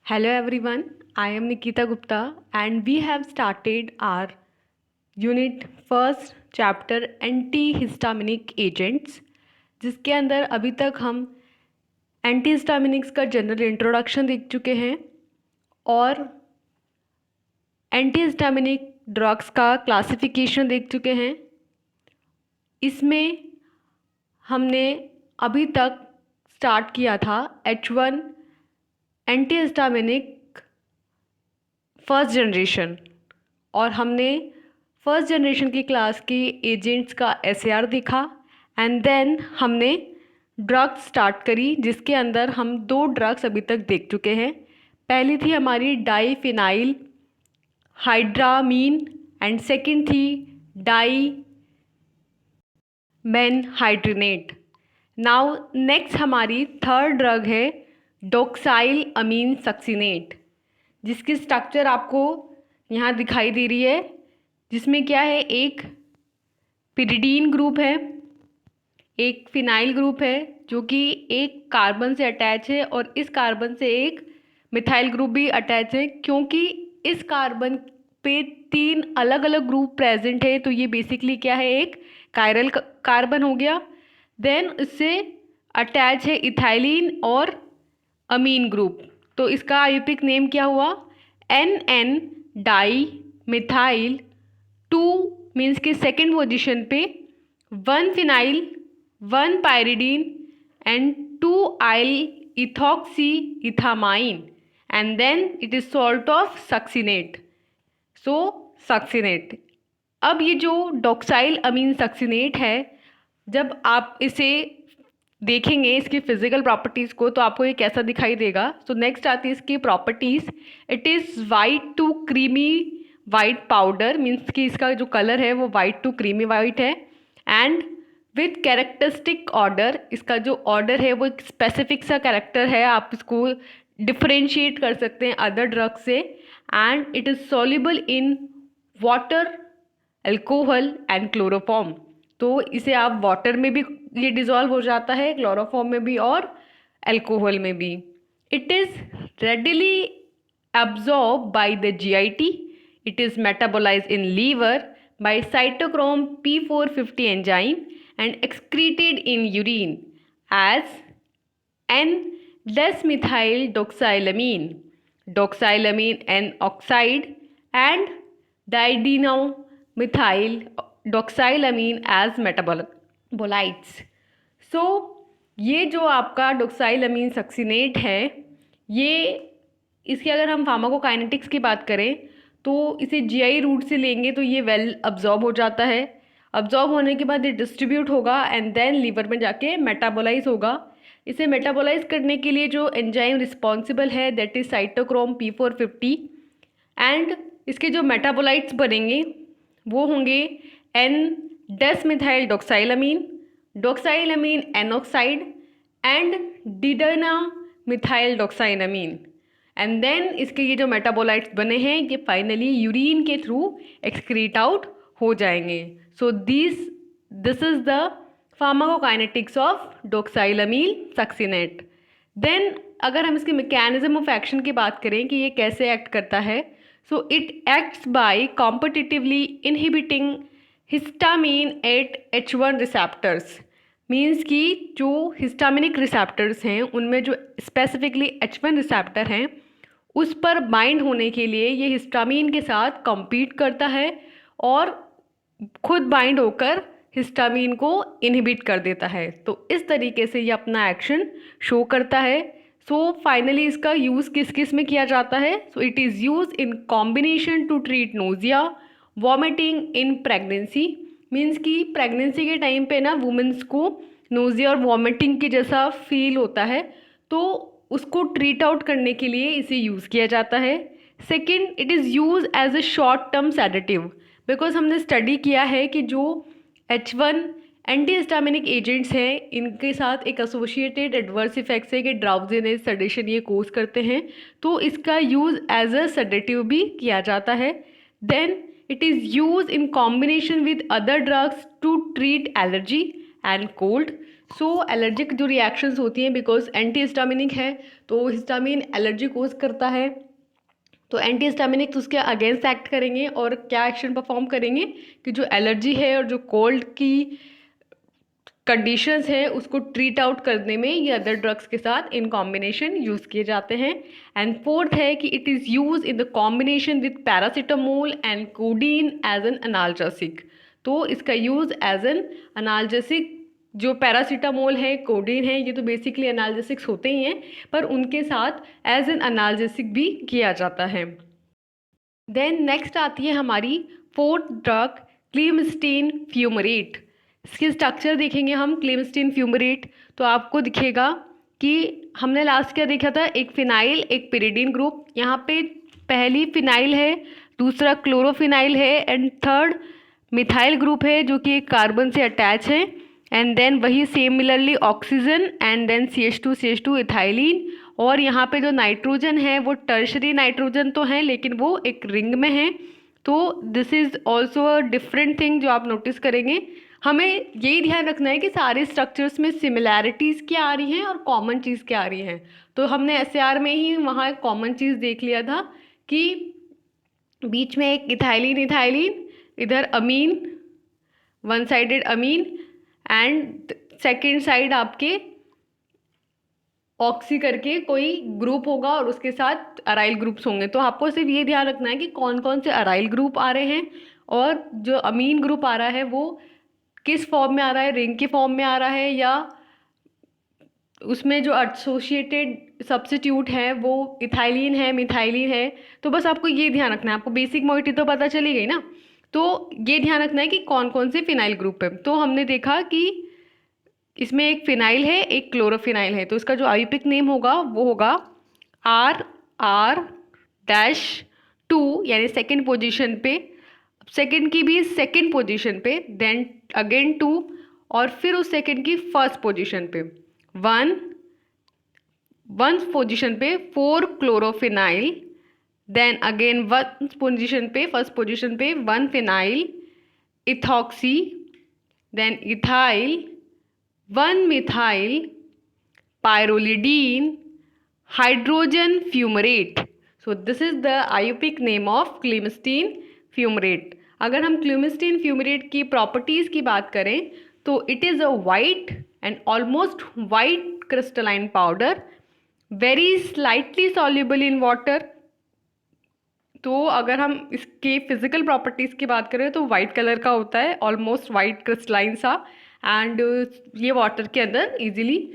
Hello everyone, I am Nikita Gupta and we have started our unit first chapter antihistaminic agents जिसके अंदर अभी तक हम antihistaminics का जनरल इंट्रोडक्शन देख चुके हैं और एंटीहिस्टामिनिक ड्रग्स का क्लासिफिकेशन देख चुके हैं। इसमें हमने अभी तक स्टार्ट किया था H1 एंटीहिस्टामिनिक फर्स्ट जनरेशन और हमने फर्स्ट जनरेशन की क्लास के एजेंट्स का एसएआर देखा एंड देन हमने ड्रग्स स्टार्ट करी जिसके अंदर हम दो ड्रग्स अभी तक देख चुके हैं। पहली थी हमारी डाईफिनाइल हाइड्रामीन एंड सेकंड थी डाईमेनहाइड्रेनेट। नाउ नेक्स्ट हमारी थर्ड ड्रग है डोक्साइल अमीन सक्सिनेट जिसकी स्ट्रक्चर आपको यहाँ दिखाई दे रही है, जिसमें क्या है, एक पिरिडीन ग्रुप है, एक फिनाइल ग्रुप है जो कि एक कार्बन से अटैच है और इस कार्बन से एक मिथाइल ग्रुप भी अटैच है। क्योंकि इस कार्बन पे तीन अलग अलग ग्रुप प्रेजेंट है तो ये बेसिकली क्या है, एक कायरल कार्बन हो गया। देन इससे अटैच है इथाइलिन और अमीन ग्रुप, तो इसका आयुर्वेदिक नेम क्या हुआ, NN डाई मिथाइल 2 मीन्स के सेकेंड पोजिशन पे 1 phenyl 1 pyridine and 2 yl ethoxy ethanamine and then it is salt of succinate, so succinate. अब ये जो डॉक्साइल अमीन सक्सिनेट है, जब आप इसे देखेंगे इसकी फिजिकल प्रॉपर्टीज़ को तो आपको ये कैसा दिखाई देगा। सो नेक्स्ट आती है इसकी properties. It is white to creamy white powder, means कि इसका जो कलर है वो वाइट टू क्रीमी वाइट है एंड विथ कैरेक्टरिस्टिक ऑर्डर, इसका जो ऑर्डर है वो एक स्पेसिफिक सा कैरेक्टर है, आप इसको डिफ्रेंशिएट कर सकते हैं अदर ड्रग से। And it is soluble in water alcohol and chloroform, तो इसे आप वाटर में भी ये डिज़ोल्व हो जाता है, क्लोरोफॉर्म में भी और अल्कोहल में भी। It is readily absorb by the GIT, it is metabolize in liver by cytochrome P450 enzyme and excreted in urine as N-desmethyl doxylamine N oxide and diadenomethyl doxylamine as metabolites. So ये जो आपका डॉक्साइलमीन succinate है, ये इसकी अगर हम pharmacokinetics की बात करें तो इसे GI रूट से लेंगे तो ये वेल अब्जॉर्ब हो जाता है। अब्जॉर्ब होने के बाद ये डिस्ट्रीब्यूट होगा एंड देन लीवर में जाके मेटाबोलाइज होगा। इसे मेटाबोलाइज करने के लिए जो एंजाइम रिस्पॉन्सिबल है that is cytochrome P450 and इसके जो मेटाबोलाइट्स बनेंगे वो होंगे N-desmethyl doxylamine N oxide and didesmethyl doxylamine and then इसके ये जो मेटाबोलाइट्स बने हैं ये फाइनली यूरिन के थ्रू एक्सक्रीट आउट हो जाएंगे। So this is the pharmacokinetics of doxylamine succinate. Then अगर हम इसके मैकेनिज्म ऑफ एक्शन की बात करें कि ये कैसे एक्ट करता है, so it acts by competitively inhibiting histamine at H1 receptors, means कि जो हिस्टामिनिक रिसेप्टर्स हैं उनमें जो स्पेसिफिकली H1 रिसेप्टर हैं उस पर बाइंड होने के लिए ये हिस्टामीन के साथ कम्पीट करता है और खुद बाइंड होकर हिस्टामीन को इनहिबिट कर देता है। तो इस तरीके से ये अपना एक्शन शो करता है। सो फाइनली इसका यूज़ किस किस में किया जाता है, so it is use in combination to treat nausea vomiting in pregnancy, means कि प्रेगनेंसी के टाइम पे ना वुमेंस को नोजिया और वॉमिटिंग के जैसा फील होता है तो उसको ट्रीट आउट करने के लिए इसे यूज़ किया जाता है। Second, it is use as a short term sedative, because हमने स्टडी किया है कि जो H1 एंटीहिस्टामिनिक एजेंट्स हैं इनके साथ एक एसोसिएटेड एडवर्स इफेक्ट्स है कि ड्राउजीनेस सडेशन ये कोज करते हैं, तो इसका यूज़ एज अ सेडेटिव भी किया जाता है। Then it is use in combination with other drugs to treat allergy and cold. So allergic जो रिएक्शंस होती हैं, बिकॉज एंटी हिस्टामिनिक है तो हिस्टामिन एलर्जी कोज करता है, तो एंटी हिस्टामिनिक उसके अगेंस्ट एक्ट करेंगे और क्या एक्शन परफॉर्म करेंगे कि जो एलर्जी है और जो कोल्ड की कंडीशंस है उसको ट्रीट आउट करने में ये अदर ड्रग्स के साथ इन कॉम्बिनेशन यूज़ किए जाते हैं। एंड फोर्थ है कि it is use in the combination with paracetamol and codeine as an analgesic. तो इसका यूज़ एज एन अनाल्जेसिक, जो पैरासीटामोल है, कोडीन है, ये तो बेसिकली अनाल्जेसिक्स होते ही हैं, पर उनके साथ एज एन अनाल्जेसिक भी किया जाता है। देन नेक्स्ट आती है हमारी फोर्थ ड्रग, क्लीमिस्टीन फ्यूमरेट। इसकी स्ट्रक्चर देखेंगे हम क्लीमिस्टीन फ्यूमरेट तो आपको दिखेगा कि हमने लास्ट क्या देखा था, एक फिनाइल एक पिरिडीन ग्रुप। यहाँ पे पहली फिनाइल है, दूसरा क्लोरोफिनाइल है एंड थर्ड मिथाइल ग्रुप है जो कि एक कार्बन से अटैच है। एंड देन वही similarly oxygen and then CH2 ethylene. और यहाँ पे जो नाइट्रोजन है वो टर्शरी नाइट्रोजन तो है लेकिन वो एक रिंग में है। तो this is also a different thing जो आप नोटिस करेंगे। हमें यही ध्यान रखना है कि सारे स्ट्रक्चर्स में सिमिलैरिटीज़ क्या आ रही हैं और कॉमन चीज़ क्या आ रही है। तो हमने SAR में ही वहाँ एक कॉमन चीज़ देख लिया था कि बीच में एक इथाइलिन इथाइलिन, इधर amine, one sided amine and second side आपके ऑक्सी करके कोई ग्रुप होगा और उसके साथ अराइल ग्रुप्स होंगे। तो आपको सिर्फ ये ध्यान रखना है कि कौन कौन से अराइल ग्रुप आ रहे हैं और जो अमीन ग्रुप आ रहा है वो किस फॉर्म में आ रहा है, रिंग के फॉर्म में आ रहा है या उसमें जो एसोसिएटेड सब्स्टिट्यूट है वो इथाइलिन है, मिथाइलिन है। तो बस आपको ये ध्यान रखना है, आपको बेसिक मोइटी तो पता चली गई ना। तो ये ध्यान रखना है कि कौन कौन से फिनाइल ग्रुप है। तो हमने देखा कि इसमें एक फिनाइल है एक क्लोरोफिनाइल है, तो इसका जो आयुपिक नेम होगा वो होगा RR-2, यानी सेकेंड पोजीशन पे, सेकेंड की भी सेकेंड पोजीशन पे, देन अगेन 2 और फिर उस सेकेंड की फर्स्ट पोजीशन पे 1 पोजीशन पे 4 क्लोरोफिनाइल, देन अगेन 1 पोजीशन पे फर्स्ट पोजीशन पे 1 phenyl, ethoxy, then ethyl, 1 methyl, pyrrolidine, hydrogen fumarate. So this is the IUPAC name of clemastine fumarate. अगर हम क्लीमिस्टीन फ्यूमरेट की प्रॉपर्टीज़ की बात करें तो it is a white and almost white crystalline powder, very slightly soluble in water. तो अगर हम इसके फिजिकल प्रॉपर्टीज़ की बात करें तो वाइट कलर का होता है, ऑलमोस्ट वाइट क्रिस्टलाइन सा, एंड ये वाटर के अंदर इजीली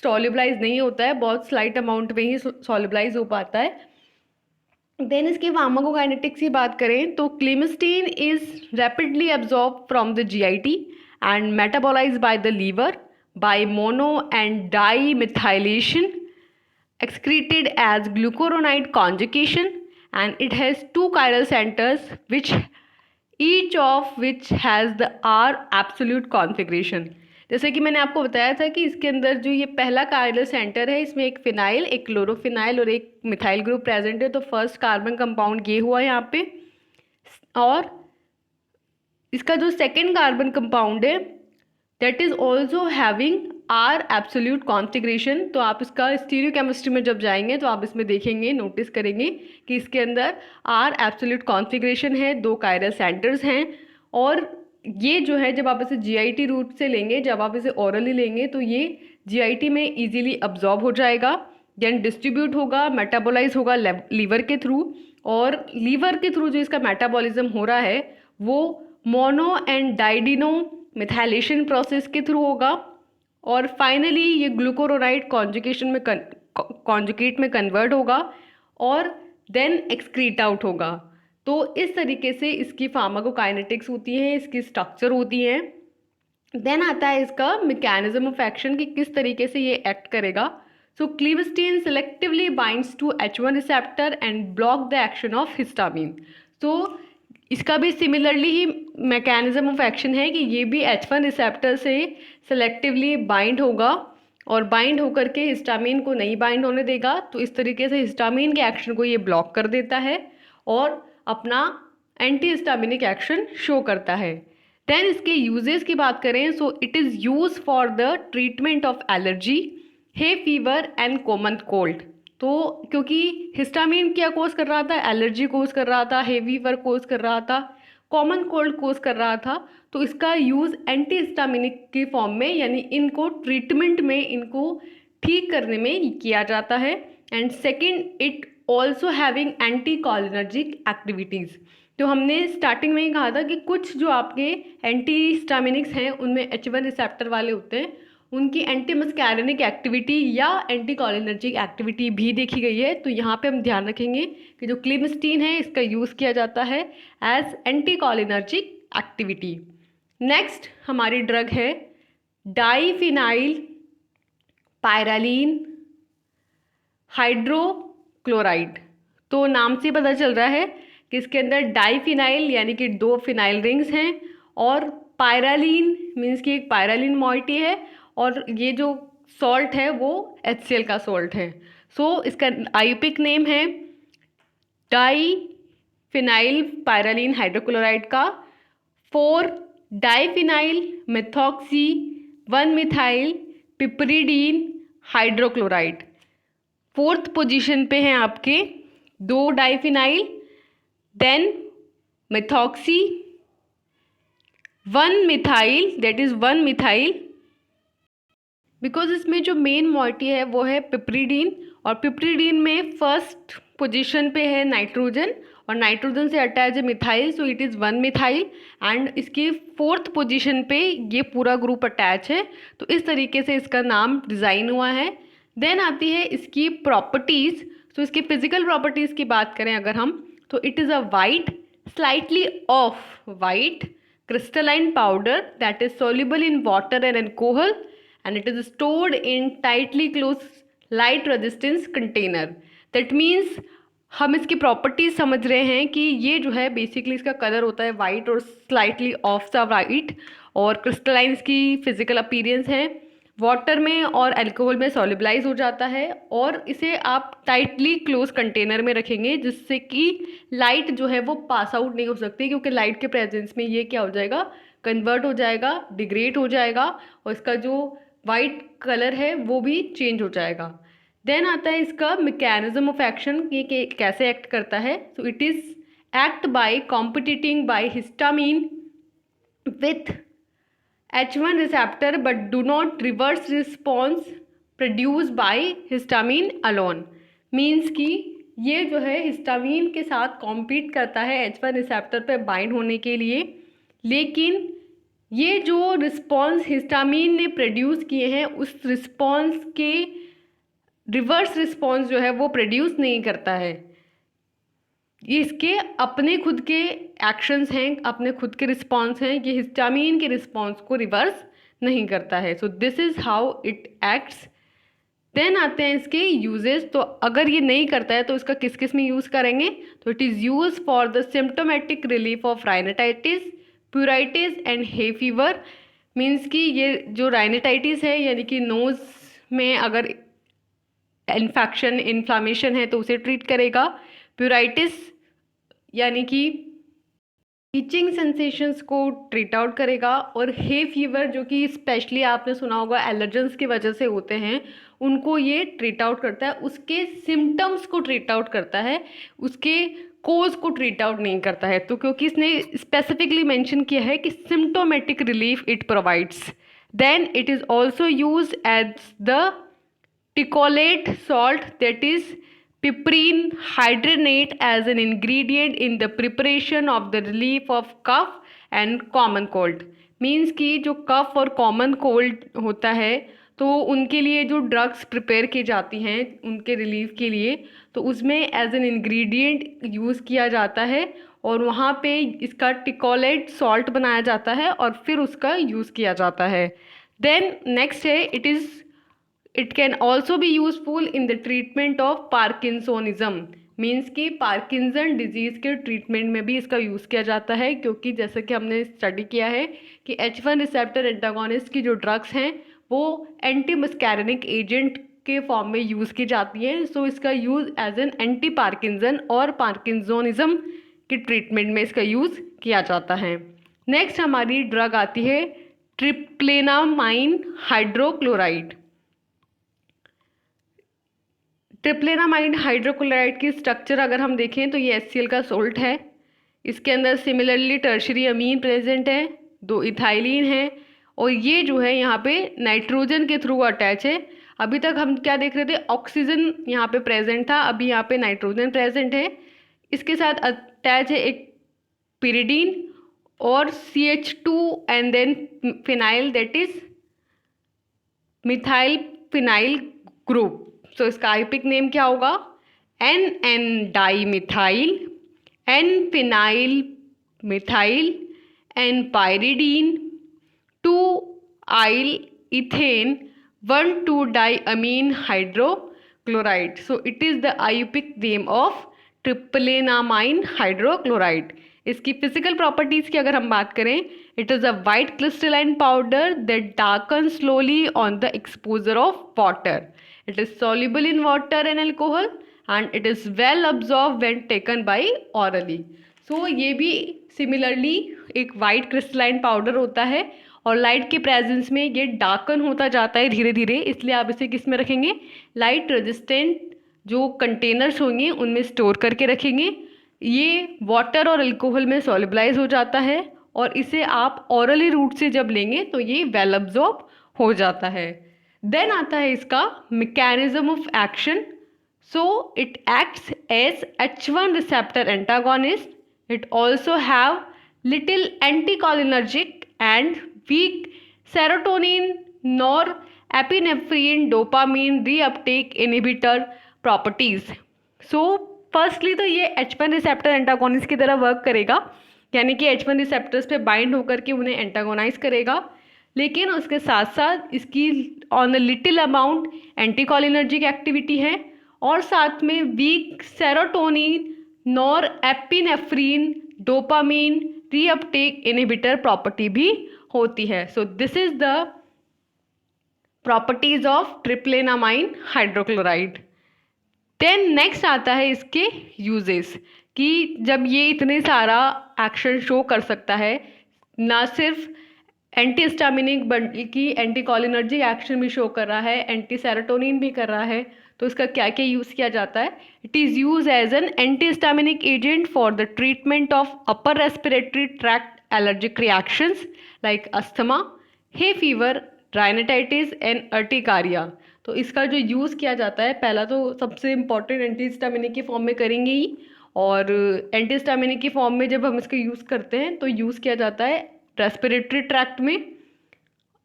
सॉल्युबलाइज नहीं होता है, बहुत स्लाइट अमाउंट में ही सॉल्युबलाइज हो पाता है। देन इसके फार्माकोकाइनेटिक्स की बात करें तो clemastine is rapidly absorb from the GIT and metabolize by the liver by mono and dimethylation, excreted as glucuronide conjugation, and it has 2 chiral centers which each of which has the R absolute configuration। जैसे कि मैंने आपको बताया था कि इसके अंदर जो ये पहला कायरल सेंटर है इसमें एक फिनाइल एक क्लोरोफिनाइल और एक मिथाइल ग्रुप प्रेजेंट है। तो फर्स्ट कार्बन कंपाउंड ये हुआ यहाँ पे, और इसका जो सेकेंड कार्बन कंपाउंड है that is also having R absolute configuration. तो आप इसका स्टीरियोकेमिस्ट्री में जब जाएंगे तो आप इसमें देखेंगे, नोटिस करेंगे कि इसके अंदर R एब्सोल्यूट कॉन्फिग्रेशन है, 2 कायरल सेंटर्स हैं। और ये जो है जब आप इसे GIT रूट से लेंगे, जब आप इसे ओरली लेंगे तो ये GIT में इजीली अब्जॉर्ब हो जाएगा, देन डिस्ट्रीब्यूट होगा, मेटाबोलाइज होगा लीवर के थ्रू, और लीवर के थ्रू जो इसका मेटाबॉलिज्म हो रहा है वो मोनो एंड डाइडिनो मिथाइलेशन प्रोसेस के थ्रू होगा, और फाइनली ये ग्लूकोरोनाइड कॉन्जुगेशन में कॉन्जुगेट में कन्वर्ट होगा और देन एक्सक्रीट आउट होगा। तो इस तरीके से इसकी फार्माकोकाइनेटिक्स होती है, इसकी स्ट्रक्चर होती है। देन आता है इसका मैकेनिज्म ऑफ एक्शन कि किस तरीके से ये एक्ट करेगा। So clemastine selectively binds to H1 receptor and block the action of histamine. तो इसका भी सिमिलरली ही मैकेनिज्म ऑफ एक्शन है कि ये भी H1 रिसेप्टर से सेलेक्टिवली बाइंड होगा और बाइंड होकर के हिस्टामिन को नहीं बाइंड होने देगा। तो इस तरीके से हिस्टामिन के एक्शन को ये ब्लॉक कर देता है और अपना एंटी हिस्टामिनिक एक्शन शो करता है। देन इसके यूजेस की बात करें, सो it is use for the treatment of allergy, hay fever and common cold. तो क्योंकि हिस्टामिन क्या कोज कर रहा था, एलर्जी कोज कर रहा था, हे फीवर कोज कर रहा था, कॉमन कोल्ड कोज कर रहा था, तो इसका यूज़ एंटी हिस्टामिनिक की फॉर्म में, यानी इनको ट्रीटमेंट में, इनको ठीक करने में किया जाता है। And second, it also having anti cholinergic activities. तो हमने स्टार्टिंग में ही कहा था कि कुछ जो आपके एंटी हिस्टामिनिक्स हैं उनमें H1 रिसेप्टर वाले होते हैं, उनकी एंटी मस्कैरिनिक एक्टिविटी या एंटी कॉलिनर्जिक एक्टिविटी भी देखी गई है। तो यहाँ पे हम ध्यान रखेंगे कि जो क्लिमिस्टीन है इसका यूज़ किया जाता है as anti cholinergic activity. Next हमारी ड्रग है डाइफिनाइल पायरालीन हाइड्रोक्लोराइड। तो नाम से पता चल रहा है कि इसके अंदर डाइफिनाइल यानी कि 2 फिनाइल रिंग्स हैं, और पायरालीन मीन्स कि एक पायरालीन मॉइटी है, और ये जो सॉल्ट है वो HCl का सॉल्ट है। सो इसका आयुपिक नेम है डाइफिनाइल पायरालीन हाइड्रोक्लोराइड का 4 diphenyl methoxy 1 methyl piperidine hydrochloride. 4th position पे हैं आपके 2 diphenyl, then methoxy 1 methyl, that is 1 methyl, because इसमें जो मेन मॉइटी है वो है पिपरीडीन, और पिपरीडीन में फर्स्ट पोजीशन पे है नाइट्रोजन, और नाइट्रोजन से अटैच है methyl, so it is 1 methyl, and इसकी 4th पोजीशन पे ये पूरा ग्रुप अटैच है। तो इस तरीके से इसका नाम डिज़ाइन हुआ है। देन आती है इसकी प्रॉपर्टीज़। तो इसकी फिजिकल प्रॉपर्टीज़ की बात करें अगर हम, तो it is a white, slightly of white crystalline powder that is soluble in water and alcohol, and it is stored in tightly closed light resistance container. That means हम इसकी प्रॉपर्टीज समझ रहे हैं कि ये जो है बेसिकली इसका कलर होता है वाइट और स्लाइटली ऑफ द वाइट, और क्रिस्टलाइन इसकी फिजिकल अपीयरेंस है, वाटर में और अल्कोहल में सॉल्युबलाइज हो जाता है, और इसे आप टाइटली क्लोज कंटेनर में रखेंगे जिससे कि लाइट जो है वो पास आउट नहीं हो सकती, क्योंकि लाइट के प्रेजेंस में ये क्या हो जाएगा, कन्वर्ट हो जाएगा, डिग्रेड हो जाएगा, और इसका जो वाइट कलर है वो भी चेंज हो जाएगा। देन आता है इसका मैकेनिज्म ऑफ एक्शन, ये कैसे एक्ट करता है। So it is act by competing by histamine with H1 receptor but do not reverse response produced by histamine alone। Means कि ये जो है हिस्टामीन के साथ कॉम्पीट करता है H1 रिसेप्टर पे बाइंड होने के लिए, लेकिन ये जो रिस्पॉन्स हिस्टामीन ने प्रोड्यूस किए हैं उस रिस्पॉन्स के रिवर्स रिस्पॉन्स जो है वो प्रोड्यूस नहीं करता है। ये इसके अपने खुद के एक्शंस हैं, अपने खुद के रिस्पॉन्स हैं, ये हिस्टामीन के रिस्पॉन्स को रिवर्स नहीं करता है। So this is how it acts. Then आते हैं इसके यूजेस। तो अगर ये नहीं करता है तो इसका किस किस में यूज़ करेंगे, तो it is use for the symptomatic relief of rhinitis, pruritus and hay fever. Means कि ये जो राइनाइटिस है यानी कि नोज़ में अगर इन्फेक्शन इन्फ्लामेशन है तो उसे ट्रीट करेगा, प्यूराइटिस यानी कि ईचिंग सेंसेशंस को ट्रीट आउट करेगा, और हे फीवर जो कि स्पेशली आपने सुना होगा एलर्जेंस की वजह से होते हैं उनको ये ट्रीट आउट करता है, उसके सिम्टम्स को ट्रीट आउट करता है, उसके कोज को ट्रीट आउट नहीं करता है। तो क्योंकि इसने स्पेसिफिकली मेंशन किया है कि symptomatic relief it provides. Then it is also use as the teoclate salt, that is piperine hydrinate as an ingredient in the preparation of the relief of cough and common cold। Means कि जो कफ और common cold होता है तो उनके लिए जो drugs prepare की जाती हैं उनके रिलीफ के लिए, तो उसमें एज एन इंग्रेडिएंट यूज़ किया जाता है, और वहाँ पे इसका टिकोलेट सॉल्ट बनाया जाता है और फिर उसका यूज़ किया जाता है। देन नेक्स्ट है It can also be useful in the treatment of Parkinsonism। Means कि पार्किंसन डिजीज़ के ट्रीटमेंट में भी इसका यूज़ किया जाता है, क्योंकि जैसे कि हमने स्टडी किया है कि H1 रिसेप्टर एंटागोनिस्ट की जो ड्रग्स हैं वो एंटी मस्कैरिनिक एजेंट के फॉर्म में यूज़ की जाती हैं। सो इसका use as an anti Parkinson और पार्किंसोनिज्म के ट्रीटमेंट में इसका यूज़ किया जाता है। नेक्स्ट हमारी ड्रग आती है ट्रिप्लेनामाइन हाइड्रोक्लोराइड। ट्रिप्लेनामाइन हाइड्रोक्लोराइड की स्ट्रक्चर अगर हम देखें तो ये HCl का सोल्ट है। इसके अंदर सिमिलरली टर्शरी अमीन प्रेजेंट है, 2 इथाइलिन है, और ये जो है यहाँ पे नाइट्रोजन के थ्रू अटैच है। अभी तक हम क्या देख रहे थे, ऑक्सीजन यहाँ पे प्रेजेंट था, अभी यहाँ पे नाइट्रोजन प्रेजेंट है। इसके साथ अटैच है एक पिरिडीन और CH2 and then phenyl, that is methyl phenyl group. So इसका आईपिक नेम क्या होगा, NN dimethyl, N phenyl methyl, N pyridine, 2 yl ethane, 1,2 diamine hydrochloride. So it is the IUPAC name of tripelennamine hydrochloride. इसकी physical properties की अगर हम बात करें, it is a white crystalline powder that darken slowly on the exposure of water. It is soluble in water and alcohol and it is well absorbed when taken by orally. So ये भी similarly एक white crystalline powder होता है और light के presence में ये darken होता जाता है धीरे धीरे, इसलिए आप इसे किस में रखेंगे, लाइट रेजिस्टेंट जो कंटेनर्स होंगे उनमें स्टोर करके रखेंगे। ये वाटर और अल्कोहल में सॉल्युबलाइज हो जाता है और इसे आप ऑरली रूट से जब लेंगे तो ये वेल अब्जॉर्ब हो जाता है। देन आता है इसका mechanism of action. So it acts as H1 receptor antagonist. It also have little anticholinergic and weak serotonin nor epinephrine dopamine reuptake inhibitor properties. So firstly तो ये H1 रिसेप्टर एंटागोनिस्ट की तरह वर्क करेगा, यानी कि H1 रिसेप्टर्स पे bind होकर के उन्हें एंटागोनाइज करेगा, लेकिन उसके साथ साथ इसकी on a little amount anticholinergic activity है और साथ में weak serotonin nor epinephrine dopamine reuptake inhibitor property भी होती है। So this is the properties of tripelennamine hydrochloride. Then next आता है इसके यूजेस, कि जब ये इतने सारा एक्शन शो कर सकता है, ना सिर्फ एंटी हिस्टामिनिक बल्कि एंटीकोलिनर्जिक एक्शन भी शो कर रहा है, एंटी सेरोटोनिन भी कर रहा है, तो इसका क्या क्या यूज़ किया जाता है। It is use as an antihistaminic agent for the treatment of upper respiratory tract allergic reactions like asthma, hay fever, rhinitis and urticaria. तो इसका जो यूज़ किया जाता है, पहला तो सबसे इम्पॉर्टेंट एंटी हिस्टामिनिक की फॉर्म में करेंगे ही, और एंटी हिस्टामिनिक की फॉर्म में जब हम इसका यूज़ करते हैं तो यूज़ किया जाता है रेस्पिरेटरी ट्रैक्ट में।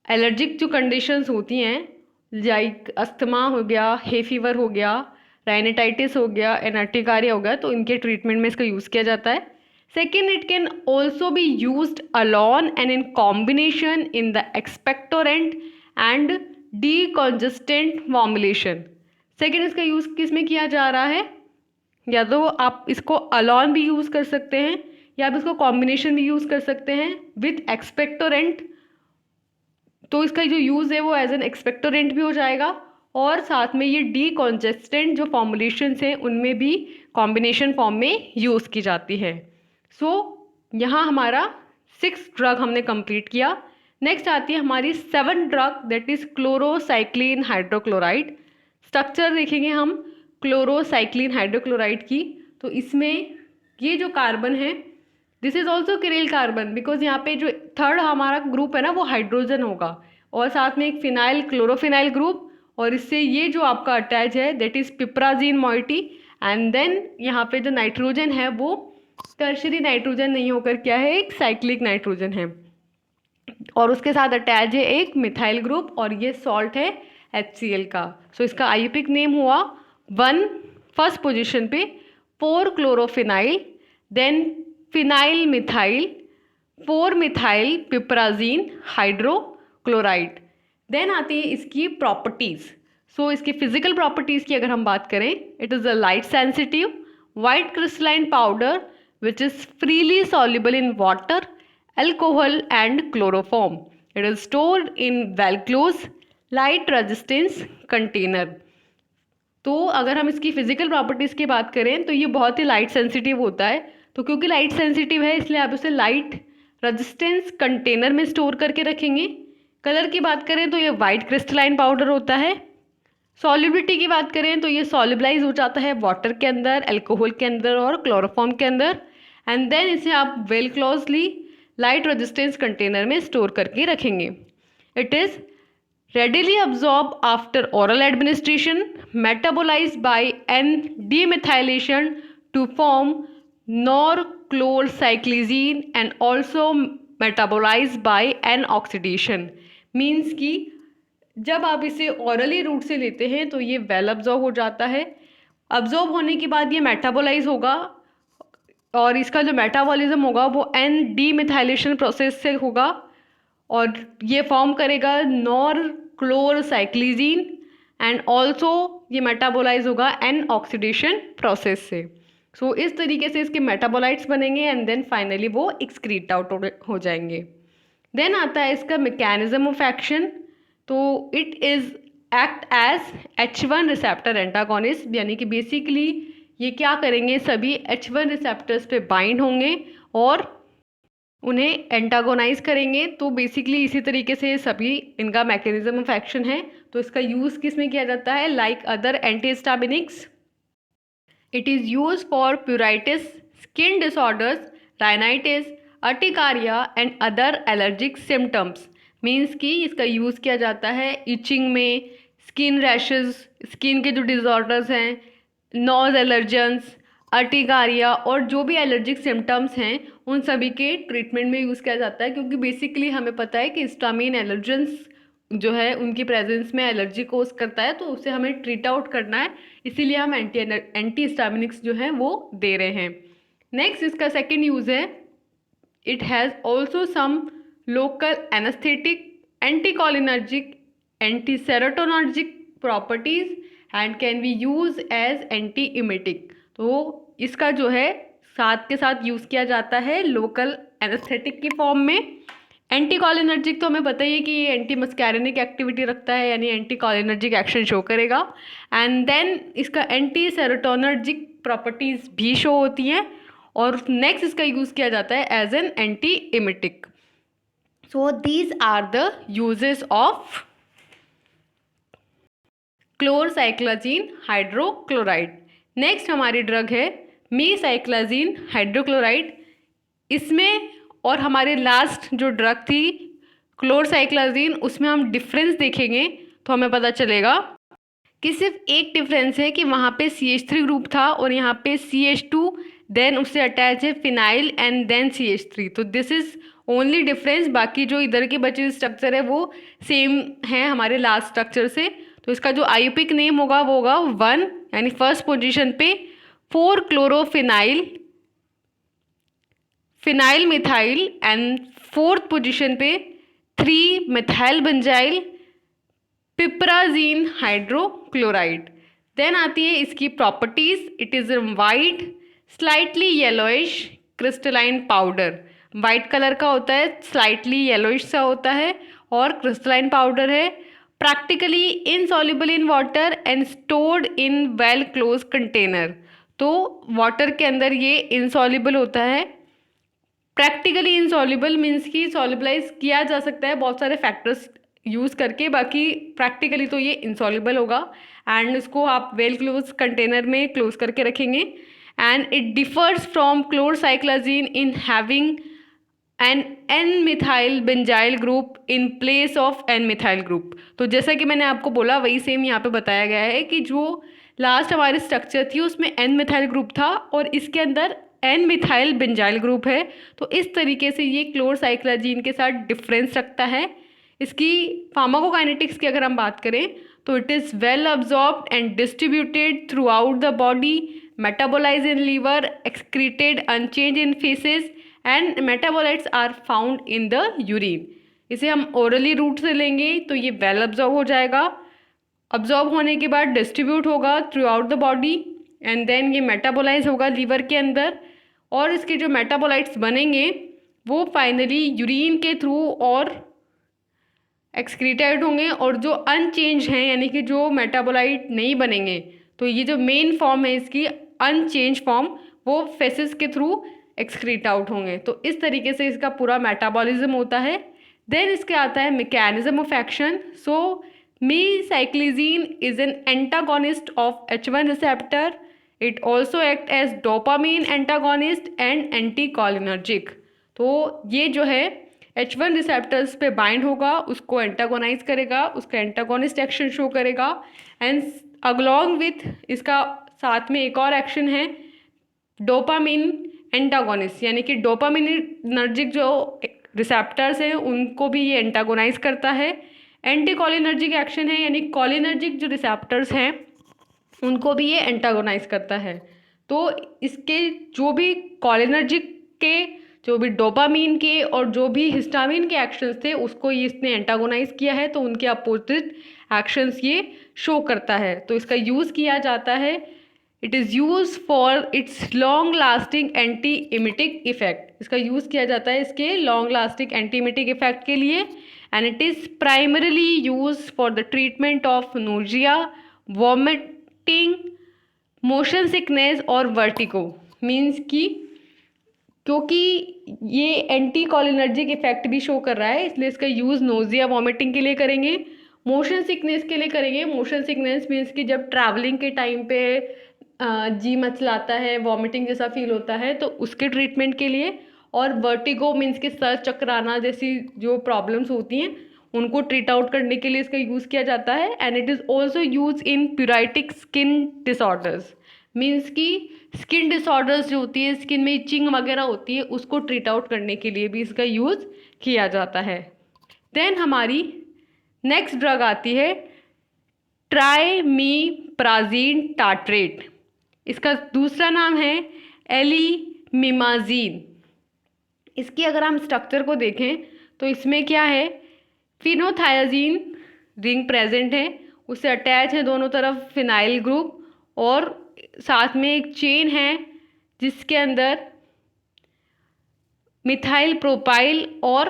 एलर्जिक जो कंडीशंस होती हैं लाइक अस्थमा हो गया, हे फीवर हो गया, राइनाइटिस हो गया, एनार्टिकारिया हो गया, तो इनके ट्रीटमेंट में इसका यूज़ किया जाता है। Second, it can also be used alone and in combination in the expectorant and decongestant formulation. Second, इसका यूज़ किस में किया जा रहा है, या तो आप इसको अलोन भी यूज़ कर सकते हैं या आप इसको कॉम्बिनेशन भी यूज़ कर सकते हैं विथ एक्सपेक्टोरेंट। तो इसका जो यूज़ है वो एज एन एक्सपेक्टोरेंट भी हो जाएगा और साथ में ये डीकॉन्जेस्टेंट जो फॉर्मुलेशंस हैं उनमें भी कॉम्बिनेशन फॉर्म में यूज़ की जाती है। सो यहाँ हमारा 6 ड्रग हमने कंप्लीट किया। नेक्स्ट आती है हमारी 7 drug, that is chlorcyclizine hydrochloride. Structure देखेंगे हम क्लोरोसाइक्लिन हाइड्रोक्लोराइड की, तो इसमें ये जो कार्बन है this is also Kirill carbon, because यहाँ पे जो थर्ड हमारा ग्रुप है ना वो हाइड्रोजन होगा और साथ में एक फिनाइल क्लोरोफिनाइल ग्रुप, और इससे ये जो आपका अटैच है that is piperazine moiety, and then यहाँ पे जो नाइट्रोजन है वो टर्शरी नाइट्रोजन नहीं होकर क्या है, एक साइक्लिक नाइट्रोजन है, और उसके साथ अटैच है एक मिथाइल ग्रुप और ये सॉल्ट है HCl का। सो इसका आईयूपिक नेम हुआ 1 फर्स्ट पोजिशन पे 4 chlorophenyl, then phenyl methyl, 4 methyl piperazine hydrochloride. Then आती है इसकी प्रॉपर्टीज़। सो इसकी फिजिकल प्रॉपर्टीज़ की अगर हम बात करें, it is a light sensitive white crystalline powder which is freely soluble in water, alcohol and chloroform. It is stored in well closed light resistance container. तो अगर हम इसकी फिजिकल प्रॉपर्टीज़ की बात करें तो ये बहुत ही लाइट सेंसिटिव होता है, तो क्योंकि लाइट सेंसिटिव है इसलिए आप उसे लाइट रेजिस्टेंस कंटेनर में स्टोर करके रखेंगे। कलर की बात करें तो ये वाइट क्रिस्टलाइन पाउडर होता है। सॉल्युबिलिटी की बात करें तो ये सॉल्युबलाइज हो जाता है वाटर के अंदर, अल्कोहल के अंदर और क्लोरोफॉर्म के अंदर। एंड देन इसे आप well closely light resistance container में स्टोर करके रखेंगे। It is readily absorbed after oral administration, metabolized by N-demethylation to form norchlorcyclizine and also metabolized by N-oxidation। Means कि जब आप इसे orally रूट से लेते हैं तो ये वेल अब्जॉर्ब हो जाता है। अब्जॉर्ब होने के बाद ये मेटाबोलाइज होगा और इसका जो मेटाबॉलिज्म होगा वो N-demethylation प्रोसेस से होगा और ये फॉर्म करेगा नॉरक्लोरसाइक्लिजीन एंड ऑल्सो ये मेटाबोलाइज होगा एन ऑक्सीडेशन प्रोसेस से। सो इस तरीके से इसके मेटाबोलाइट्स बनेंगे एंड देन फाइनली वो एक्सक्रीट आउट हो जाएंगे। देन आता है इसका मैकेनिज्म ऑफ एक्शन। तो it is act as H1 receptor antagonist, यानी कि बेसिकली ये क्या करेंगे, सभी H1 रिसेप्टर्स पे बाइंड होंगे और उन्हें एंटागोनाइज करेंगे। तो बेसिकली इसी तरीके से सभी इनका मैकेनिज्म ऑफ एक्शन है। तो इसका यूज़ किस में किया जाता है, like other antihistaminics it is use for pruritus, skin disorders, rhinitis, urticaria and other allergic symptoms. Means कि इसका यूज़ किया जाता है इचिंग में, स्किन रैशेज, स्किन के जो डिसऑर्डर्स हैं, नोज एलर्जेंस, अर्टिकारिया और जो भी एलर्जिक सिम्टम्स हैं उन सभी के ट्रीटमेंट में यूज़ किया जाता है। क्योंकि बेसिकली हमें पता है कि हिस्टामिन एलर्जेंस जो है उनकी प्रेजेंस में एलर्जी कोज करता है, तो उसे हमें ट्रीट आउट करना है, इसीलिए हम एंटी हिस्टामिनिक्स जो हैं वो दे रहे हैं। नेक्स्ट इसका सेकेंड यूज़ है, it has also some local anaesthetic, anticholinergic, anti serotonergic properties and can be use as anti emetic. तो इसका जो है साथ के साथ यूज़ किया जाता है लोकल एनेस्थेटिक की फॉर्म में। एंटीकोलिनर्जिक तो हमें पता ही है कि ये एंटी मस्कैरिनिक एक्टिविटी रखता है, यानी एंटीकोलिनर्जिक एक्शन शो करेगा। एंड देन इसका एंटी सेरोटोनर्जिक प्रॉपर्टीज़ भी शो होती हैं। और नेक्स्ट इसका यूज़ किया जाता है as an antiemetic. So these are the uses of chlorcyclizine hydrochloride. Next हमारी ड्रग है मीसाइक्लाजीन हाइड्रोक्लोराइड। इसमें और हमारे लास्ट जो ड्रग थी क्लोरसाइक्लाजीन, उसमें हम डिफरेंस देखेंगे तो हमें पता चलेगा कि सिर्फ एक डिफरेंस है कि वहाँ पे CH3 ग्रुप था और यहाँ पे CH2, देन उससे अटैच है फिनाइल एंड देन CH3। तो दिस इज़ ओनली डिफरेंस, बाकी जो इधर के बचे स्ट्रक्चर है वो सेम है हमारे लास्ट स्ट्रक्चर से। तो इसका जो आयुपिक नेम होगा वो होगा 1, यानी फर्स्ट पोजीशन पे 4 chlorophenyl phenyl methyl and fourth position पे 3 मिथाइल बेंजाइल पिपराजीन हाइड्रोक्लोराइड। देन आती है इसकी properties, it is white slightly yellowish crystalline powder. White colour का होता है, स्लाइटली येलोइश सा होता है और क्रिस्टलाइन पाउडर है। Practically insoluble in water and stored in well close container. तो वाटर के अंदर ये इनसॉल्युबल होता है। प्रैक्टिकली इनसॉल्युबल मीन्स कि सॉल्युबलाइज किया जा सकता है बहुत सारे फैक्टर्स यूज़ करके, बाकी प्रैक्टिकली तो ये इनसॉल्युबल होगा। एंड इसको आप वेल क्लोज कंटेनर में क्लोज करके रखेंगे। And it differs from chlorcyclizine in having an N methyl benzyl group in place of N methyl group. तो जैसा कि मैंने आपको बोला वही सेम यहाँ पे बताया गया है कि जो लास्ट हमारी स्ट्रक्चर थी उसमें N-मिथाइल ग्रुप था और इसके अंदर N-मिथाइल बेंजाइल ग्रुप है। तो इस तरीके से ये क्लोरसाइक्लाजीन के साथ डिफरेंस रखता है। इसकी फार्माकोकाइनेटिक्स की अगर हम बात करें तो it is well absorbed and distributed throughout the body, metabolize in liver, excreted unchange in faeces and metabolites are found in the urine. इसे हम ओरली रूट से लेंगे तो ये वेल अब्जॉर्ब हो जाएगा। अब्जॉर्ब होने के बाद डिस्ट्रीब्यूट होगा throughout the body and then ये मेटाबोलाइज होगा लीवर के अंदर और इसके जो मेटाबोलाइट्स बनेंगे वो फाइनली यूरिन के थ्रू और एक्सक्रीटेड होंगे। और जो अनचेंज हैं यानी कि जो मेटाबोलाइट नहीं बनेंगे, तो ये जो मेन फॉर्म है इसकी अनचेंज फॉर्म, वो फेसेस के थ्रू एक्सक्रीट आउट होंगे। तो इस तरीके से इसका पूरा मेटाबॉलिज्म होता है। देन इसके आता है mechanism of action. So meclizine is an antagonist of H1 receptor. It also act as dopamine antagonist and anticholinergic. तो ये जो है H1 रिसेप्टर्स पे बाइंड होगा, उसको एंटागोनाइज करेगा, उसका एंटागोनिस्ट एक्शन शो करेगा। एंड अलोंग विथ इसका साथ में एक और एक्शन है डोपामिन एंटागोनिस्ट, यानी कि डोपामिनर्जिक जो रिसेप्टर्स हैं उनको भी ये एंटागोनाइज करता है। एंटीकोलिनर्जिक एक्शन है, यानी कोलिनर्जिक जो रिसेप्टर्स हैं उनको भी ये एंटागोनाइज करता है। तो इसके जो भी कोलिनर्जिक के, जो भी डोपामीन के और जो भी हिस्टामिन के एक्शंस थे उसको ये इसने एंटागोनाइज किया है, तो उनके अपोजिट एक्शंस ये शो करता है। तो इसका यूज़ किया जाता है, it is use for its long lasting antiemetic effect. इसका यूज़ किया जाता है इसके long lasting antiemetic effect के लिए। And it is primarily use for the treatment of nausea, vomiting, motion sickness और वर्टिगो। मीन्स कि क्योंकि ये एंटी कोलिनर्जिक इफेक्ट भी शो कर रहा है, इसलिए इसका यूज़ नोजिया वॉमिटिंग के लिए करेंगे, मोशन सिकनेस के लिए करेंगे। मोशन सिकनेस मीन्स कि जब ट्रैवलिंग के टाइम पे जी मचलाता है, वॉमिटिंग जैसा फील होता है, तो उसके ट्रीटमेंट के लिए। और वर्टिगो मीन्स कि सर चकराना जैसी जो प्रॉब्लम्स होती हैं उनको ट्रीट आउट करने के लिए इसका यूज़ किया जाता है। And it is also use in pruritic skin disorders. Means कि स्किन डिसऑर्डर्स जो होती है, स्किन में इचिंग वगैरह होती है, उसको ट्रीट आउट करने के लिए भी इसका यूज़ किया जाता है। देन हमारी नेक्स्ट ड्रग आती है ट्राइमीप्राजीन टार्ट्रेट। इसका दूसरा नाम है एलिमिमाजीन। इसकी अगर हम स्ट्रक्चर को देखें तो इसमें क्या है, फिनोथायाजीन रिंग प्रेजेंट है, उससे अटैच है दोनों तरफ फिनाइल ग्रुप, और साथ में एक चेन है जिसके अंदर मिथाइल प्रोपाइल और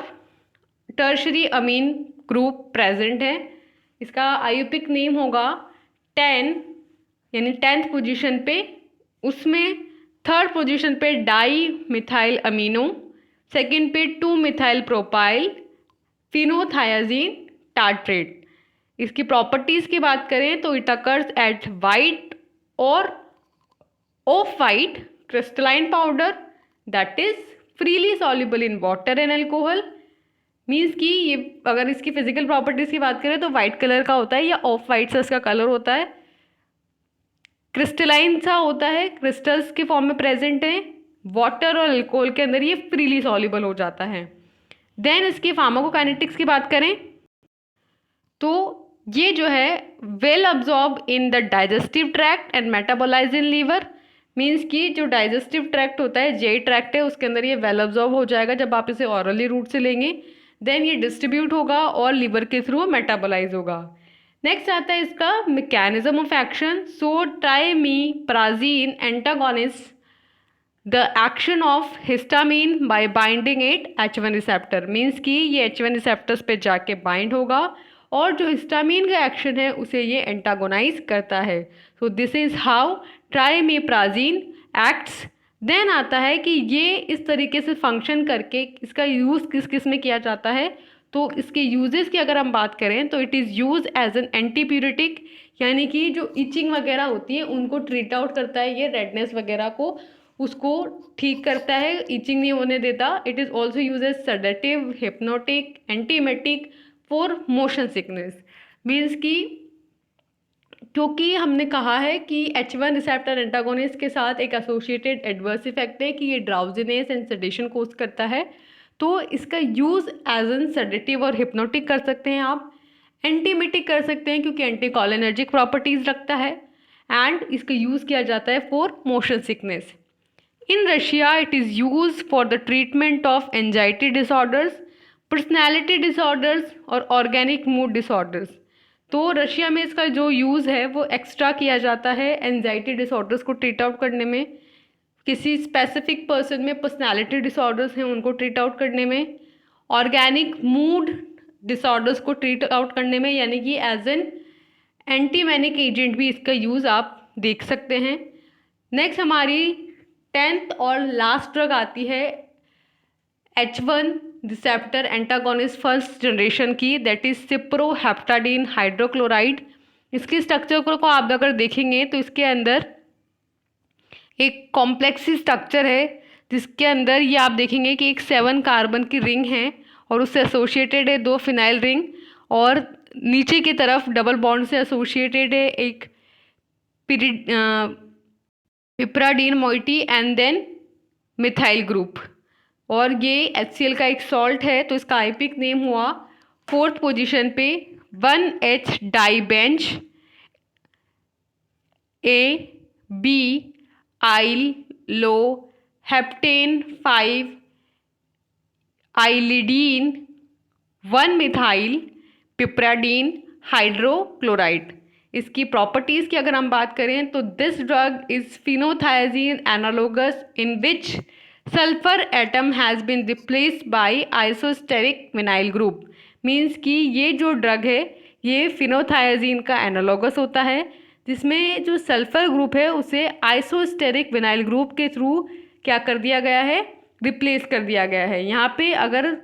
टर्शरी अमीन ग्रुप प्रेजेंट है। इसका आयुपिक नेम होगा 10, यानी 10th पोजीशन पे। उसमें 3rd पोजीशन पे डाई मिथाइल अमीनो, सेकेंड पे 2 मिथाइल प्रोपाइल फिनोथायाजीन टार्ट्रेट। इसकी प्रॉपर्टीज़ की बात करें तो इट अकर्स एट वाइट और of white crystalline powder that is freely soluble in water and alcohol. Means कि ये अगर इसकी फिजिकल प्रॉपर्टीज़ की बात करें तो वाइट कलर का होता है या ऑफ वाइट सा इसका कलर होता है, क्रिस्टलाइन सा होता है, क्रिस्टल्स के फॉर्म में प्रेजेंट है, वाटर और अल्कोहल के अंदर ये फ्रीली सॉल्युबल हो जाता है। देन इसकी फार्माकोकाइनेटिक्स की बात करें तो ये जो है well absorb in the digestive tract and metabolize in liver. Means कि जो डाइजेस्टिव ट्रैक्ट होता है, जे ट्रैक्ट है, उसके अंदर ये वेल अब्जॉर्ब हो जाएगा जब आप इसे ऑरली रूट से लेंगे। देन ये डिस्ट्रीब्यूट होगा और लीवर के थ्रू मेटाबोलाइज होगा। नेक्स्ट आता है इसका mechanism of action. So trimeprazine antagonist the action of histamine by binding it H1 receptor. Means कि ये H1 रिसेप्टर्स पे जाके बाइंड होगा और जो हिस्टामीन का एक्शन है उसे ये एंटागोनाइज करता है। So this is how trimeprazine acts. Then आता है कि ये इस तरीके से फंक्शन करके इसका यूज़ किस किस में किया जाता है। तो इसके यूजेस की अगर हम बात करें तो it is use as an antipruritic, यानी कि जो इचिंग वगैरह होती है उनको ट्रीट आउट करता है, ये रेडनेस वगैरह को उसको ठीक करता है, इचिंग नहीं होने देता। It is also use as sedative, hypnotic, antiemetic for motion sickness. Means कि क्योंकि हमने कहा है कि H1 रिसेप्टर एंटागोनिस्ट के साथ एक एसोसिएटेड एडवर्स इफेक्ट है कि ये ड्राउजीनेस एंड सेडेशन कोज करता है, तो इसका यूज़ एज एन सेडेटिव और हिप्नोटिक कर सकते हैं आप, एंटीमेटिक कर सकते हैं क्योंकि एंटीकोलिनर्जिक प्रॉपर्टीज़ रखता है, एंड इसका यूज़ किया जाता है for motion sickness. In Russia it is use for the treatment of anxiety disorders, personality disorders और ऑर्गेनिक मूड डिसऑर्डर्स। तो रशिया में इसका जो यूज़ है वो एक्स्ट्रा किया जाता है एंजाइटी डिसऑर्डर्स को ट्रीट आउट करने में, किसी स्पेसिफिक पर्सन में पर्सनैलिटी डिसऑर्डर्स हैं उनको ट्रीट आउट करने में, ऑर्गेनिक मूड डिसऑर्डर्स को ट्रीट आउट करने में, यानी कि एज एन एंटीमैनिक एजेंट भी इसका यूज़ आप देख सकते हैं। नेक्स्ट हमारी 10th और लास्ट ड्रग आती है H1 receptor antagonist first generation की, दैट इज सिप्रोहेप्टाडीन हाइड्रोक्लोराइड। इसकी स्ट्रक्चर को आप अगर देखेंगे तो इसके अंदर एक कॉम्प्लेक्स स्ट्रक्चर है, जिसके अंदर ये आप देखेंगे कि एक 7 कार्बन की रिंग है और उससे एसोसिएटेड है 2 फिनाइल रिंग, और नीचे की तरफ डबल बॉन्ड से एसोसिएटेड है एक piperidine moiety and then methyl group. और ये HCl का एक सॉल्ट है, तो इसका आईपिक नेम हुआ 4th पोजीशन पे 1H dibenzo A B yl लो heptene 5 ylidene 1 methyl piperidine hydrochloride. इसकी प्रॉपर्टीज़ की अगर हम बात करें तो this drug is phenothiazine analogous in which sulphur atom has been replaced by isosteric vinyl group. Means कि ये जो ड्रग है ये फिनोथायाजीन का एनालोगस होता है, जिसमें जो सल्फर ग्रुप है उसे आइसोस्टेरिक विनाइल ग्रुप के थ्रू क्या कर दिया गया है, रिप्लेस कर दिया गया है। यहाँ पे अगर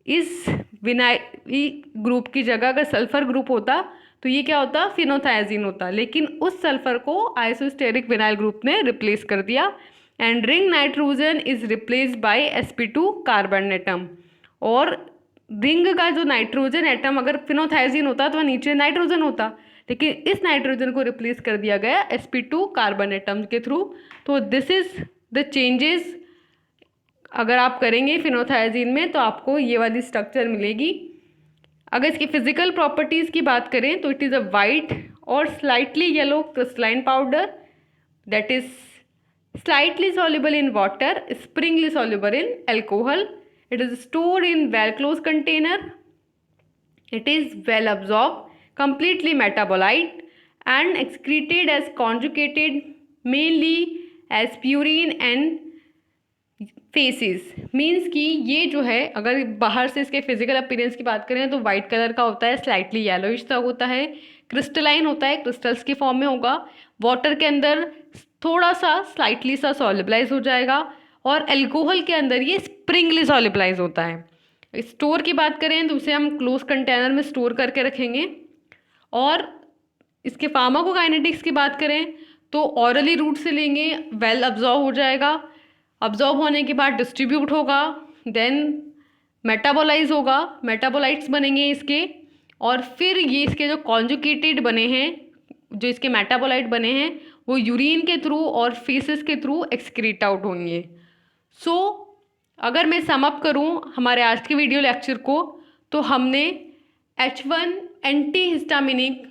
इस विनाइल ग्रुप की जगह अगर सल्फर ग्रुप होता तो ये क्या होता, फिनोथायाजीन होता, लेकिन उस सल्फर को आइसोस्टेरिक विनाइल ग्रुप ने रिप्लेस कर दिया। And ring nitrogen is replaced by sp2 carbon atom. और रिंग का जो नाइट्रोजन एटम अगर फिनोथायाजीन होता तो वह नीचे नाइट्रोजन होता, लेकिन इस नाइट्रोजन को रिप्लेस कर दिया गया sp2 कार्बन एटम के थ्रू। तो दिस इज द चेंजेस अगर आप करेंगे फिनोथायाजीन में तो आपको ये वाली स्ट्रक्चर मिलेगी। अगर इसकी फिजिकल प्रॉपर्टीज़ की बात करें तो इट इज़ अ वाइट और slightly yellow crystalline powder that is slightly soluble in water, springly soluble in alcohol. It is stored in well-closed container. It is well absorbed, completely metabolite and excreted as conjugated mainly as purine and faces. Means कि ये जो है अगर बाहर से इसके physical appearance की बात करें तो वाइट कलर का होता है, स्लाइटली येलोइश सा होता है, क्रिस्टलाइन होता है, क्रिस्टल्स की फॉर्म में होगा, वाटर के अंदर थोड़ा सा स्लाइटली सा सॉलिबलाइज हो जाएगा, और एल्कोहल के अंदर ये स्प्रिंगली सॉलिबलाइज होता है। स्टोर की बात करें तो उसे हम क्लोज कंटेनर में स्टोर करके रखेंगे। और इसके फार्माकोकाइनेटिक्स की बात करें तो ऑरली रूट से लेंगे, वेल अब्जॉर्ब हो जाएगा, अब्जॉर्ब होने के बाद डिस्ट्रीब्यूट होगा, देन मेटाबोलाइज होगा, मेटाबोलाइट्स बनेंगे इसके, और फिर ये इसके जो कॉन्जुगेटेड बने हैं, जो इसके मेटाबोलाइट बने हैं वो यूरिन के थ्रू और फीसेस के थ्रू एक्सक्रीट आउट होंगे। सो अगर मैं सम अप करूँ हमारे आज के वीडियो लेक्चर को, तो हमने H1 एंटी हिस्टामिनिक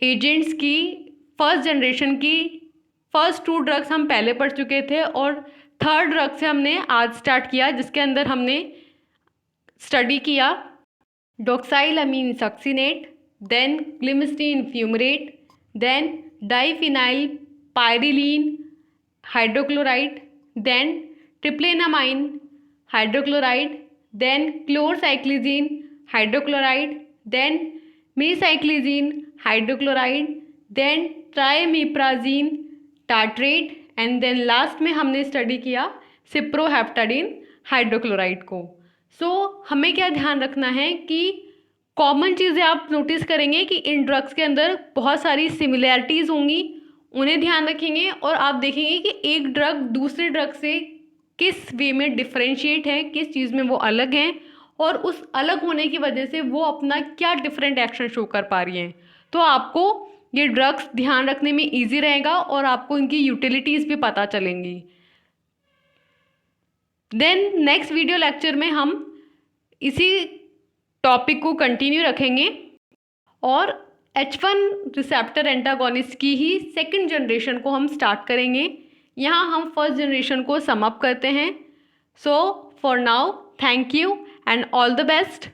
एजेंट्स की फर्स्ट जनरेशन की फर्स्ट 2 ड्रग्स हम पहले पढ़ चुके थे, और 3rd ड्रग से हमने आज स्टार्ट किया, जिसके अंदर हमने स्टडी किया doxylamine succinate, then clemastine fumarate, then diphenylpyraline hydrochloride, then tripelennamine hydrochloride, then chlorcyclizine hydrochloride, then meclizine hydrochloride, then trimeprazine tartrate, and then last में हमने स्टडी किया सिप्रोहेप्टाडीन हाइड्रोक्लोराइड को। सो हमें क्या ध्यान रखना है कि कॉमन चीज़ें आप नोटिस करेंगे कि इन ड्रग्स के अंदर बहुत सारी सिमिलैरिटीज़ होंगी, उन्हें ध्यान रखेंगे, और आप देखेंगे कि एक ड्रग दूसरे ड्रग से किस वे में डिफरेंशिएट है, किस चीज़ में वो अलग हैं, और उस अलग होने की वजह से वो अपना क्या डिफरेंट एक्शन शो कर पा रही हैं। तो आपको ये ड्रग्स ध्यान रखने में ईजी रहेगा और आपको इनकी यूटिलिटीज़ भी पता चलेंगी। देन नेक्स्ट वीडियो लेक्चर में हम इसी टॉपिक को कंटिन्यू रखेंगे और H1 रिसेप्टर एंटागोनिस्ट की ही 2nd जनरेशन को हम स्टार्ट करेंगे। यहाँ हम 1st जनरेशन को सम अप करते हैं। So for now thank you and all the best.